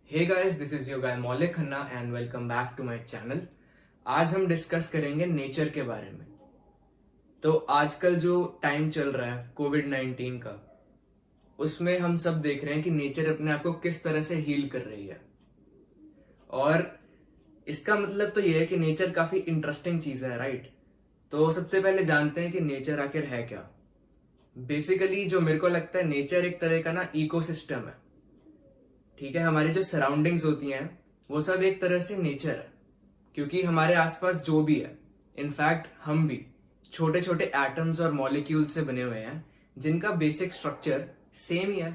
Hey guys, this is your guy Maulik Khanna and welcome back to my channel. आज हम discuss करेंगे nature के बारे में। तो आजकल जो टाइम चल रहा है कोविड-19 का, उसमें हम सब देख रहे हैं कि नेचर अपने आप को किस तरह से हील कर रही है। और इसका मतलब तो ये है कि नेचर काफी इंटरेस्टिंग चीज है, राइट? तो सबसे पहले जानते हैं कि नेचर आखिर है क्या। बेसिकली जो मेरे को लगता है, नेचर एक तरह का ना इकोसिस्टम है। ठीक है, हमारी जो सराउंडिंग्स होती हैं वो सब एक तरह से नेचर है, क्योंकि हमारे आसपास जो भी है, इनफैक्ट हम भी छोटे छोटे एटम्स और मॉलिक्यूल से बने हुए हैं जिनका बेसिक स्ट्रक्चर सेम ही है।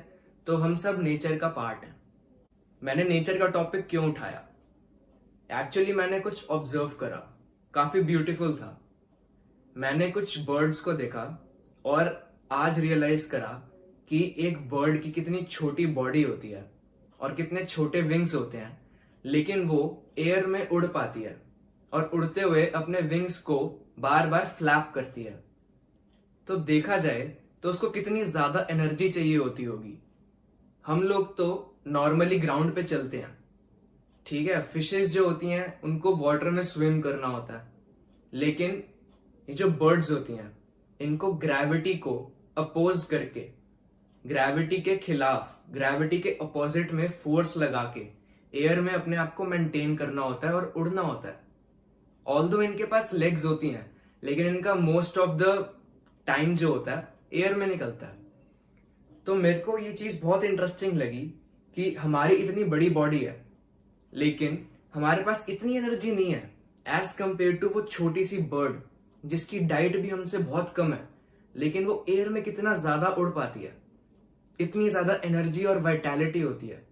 तो हम सब नेचर का पार्ट हैं। मैंने नेचर का टॉपिक क्यों उठाया? एक्चुअली मैंने कुछ ऑब्जर्व करा, काफी ब्यूटीफुल था। मैंने कुछ बर्ड्स को देखा और आज रियलाइज करा कि एक बर्ड की कितनी छोटी बॉडी होती है और कितने छोटे विंग्स होते हैं, लेकिन वो एयर में उड़ पाती है और उड़ते हुए अपने विंग्स को बार बार फ्लैप करती है। तो देखा जाए तो उसको कितनी ज्यादा एनर्जी चाहिए होती होगी। हम लोग तो नॉर्मली ग्राउंड पे चलते हैं, ठीक है, फिशेस जो होती हैं उनको वाटर में स्विम करना होता है, लेकिन ये जो बर्ड्स होती हैं इनको ग्रेविटी को अपोज करके, ग्रेविटी के खिलाफ, ग्रेविटी के अपोजिट में फोर्स लगा के एयर में अपने आप को मेंटेन करना होता है और उड़ना होता है। ऑल्दो इनके पास लेग्स होती हैं, लेकिन इनका मोस्ट ऑफ द टाइम जो होता है एयर में निकलता है। तो मेरे को ये चीज बहुत इंटरेस्टिंग लगी कि हमारी इतनी बड़ी बॉडी है, लेकिन हमारे पास इतनी एनर्जी नहीं है एज कंपेयर टू वो छोटी सी बर्ड जिसकी डाइट भी हमसे बहुत कम है, लेकिन वो एयर में कितना ज्यादा उड़ पाती है, इतनी ज्यादा एनर्जी और वाइटैलिटी होती है।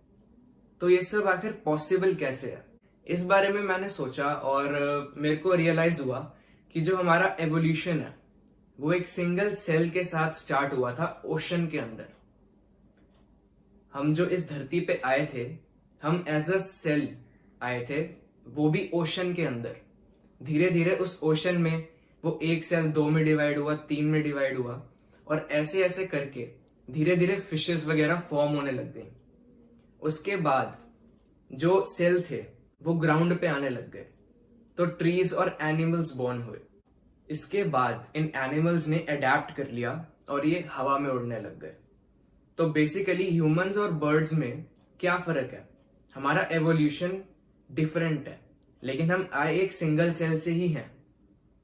तो ये सब आखिर पॉसिबल कैसे है? इस बारे में मैंने सोचा और मेरे को रियलाइज हुआ कि जो हमारा एवोल्यूशन है वो एक सिंगल सेल के साथ स्टार्ट हुआ था ओशन के अंदर। हम जो इस धरती पे आए थे, हम एज अ सेल आए थे, वो भी ओशन के अंदर। धीरे धीरे उस ओशन में वो एक सेल 2 में डिवाइड हुआ, 3 में डिवाइड हुआ, और ऐसे ऐसे करके धीरे धीरे फिशेस वगैरह फॉर्म होने लग गई। उसके बाद जो सेल थे वो ग्राउंड पे आने लग गए, तो ट्रीज और एनिमल्स बॉर्न हुए। इसके बाद इन एनिमल्स ने अडेप्ट कर लिया और ये हवा में उड़ने लग गए। तो बेसिकली ह्यूमंस और बर्ड्स में क्या फर्क है? हमारा एवोल्यूशन डिफरेंट है, लेकिन हम आए एक सिंगल सेल से ही हैं,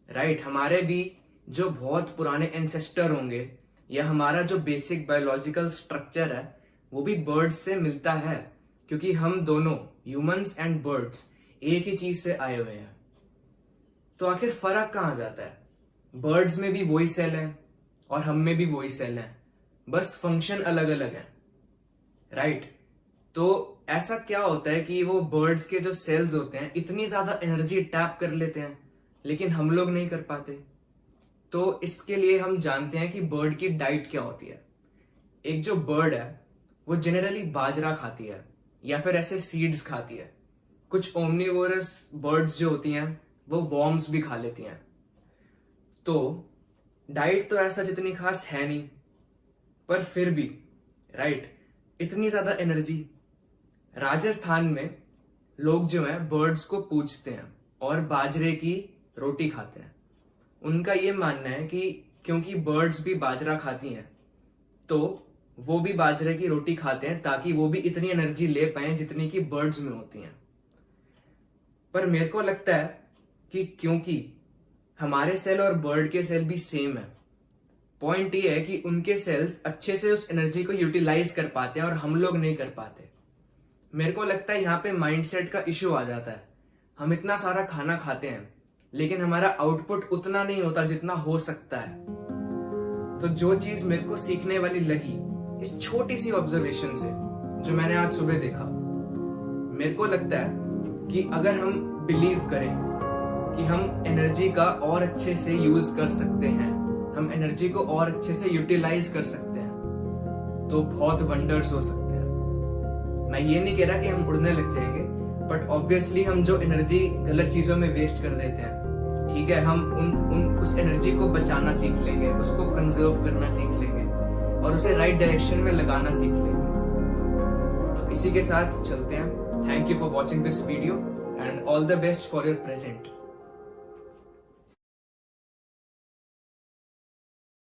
राइट? हमारे भी जो बहुत पुराने एंसेस्टर होंगे या हमारा जो बेसिक बायोलॉजिकल स्ट्रक्चर है वो भी बर्ड्स से मिलता है, क्योंकि हम दोनों ह्यूमंस एंड बर्ड्स एक ही चीज से आए हुए हैं। तो आखिर फर्क कहां जाता है? बर्ड्स में भी वही सेल है और हम में भी वही सेल है, बस फंक्शन अलग अलग है, राइट? तो ऐसा क्या होता है कि वो बर्ड्स के जो सेल्स होते हैं इतनी ज्यादा एनर्जी टैप कर लेते हैं, लेकिन हम लोग नहीं कर पाते? तो इसके लिए हम जानते हैं कि बर्ड की डाइट क्या होती है। एक जो बर्ड है वो जनरली बाजरा खाती है या फिर ऐसे सीड्स खाती है। कुछ ओमनिवोरस बर्ड्स जो होती हैं वो वॉर्म्स भी खा लेती हैं। तो डाइट तो ऐसा जितनी खास है नहीं, पर फिर भी, राइट, इतनी ज्यादा एनर्जी। राजस्थान में लोग जो है बर्ड्स को पूजते हैं और बाजरे की रोटी खाते हैं। उनका ये मानना है कि क्योंकि बर्ड्स भी बाजरा खाती हैं, तो वो भी बाजरे की रोटी खाते हैं ताकि वो भी इतनी एनर्जी ले पाए जितनी कि बर्ड्स में होती हैं। पर मेरे को लगता है कि क्योंकि हमारे सेल और बर्ड के सेल भी सेम है, पॉइंट ये है कि उनके सेल्स अच्छे से उस एनर्जी को यूटिलाइज कर पाते हैं और हम लोग नहीं कर पाते। मेरे को लगता है यहाँ पे माइंडसेट का इश्यू आ जाता है। हम इतना सारा खाना खाते हैं, लेकिन हमारा आउटपुट उतना नहीं होता जितना हो सकता है। तो जो चीज मेरे को सीखने वाली लगी इस छोटी सी ऑब्जर्वेशन से, जो मैंने आज सुबह देखा, मेरे को लगता है कि अगर हम बिलीव करें कि हम एनर्जी का और अच्छे से यूज कर सकते हैं, हम एनर्जी को और अच्छे से यूटिलाइज कर सकते हैं, तो बहुत वंडर्स हो सकते हैं। मैं ये नहीं कह रहा कि हम उड़ने लग जाएंगे, बट ऑब्वियसली हम जो एनर्जी गलत चीजों में वेस्ट कर देते हैं, ठीक है, हम उस एनर्जी को बचाना सीख लेंगे, उसको कंजर्व करना सीख लेंगे और उसे राइट डायरेक्शन में लगाना सीख लेंगे। तो इसी के साथ चलते हैं। Thank you for watching this video and all the best for your present.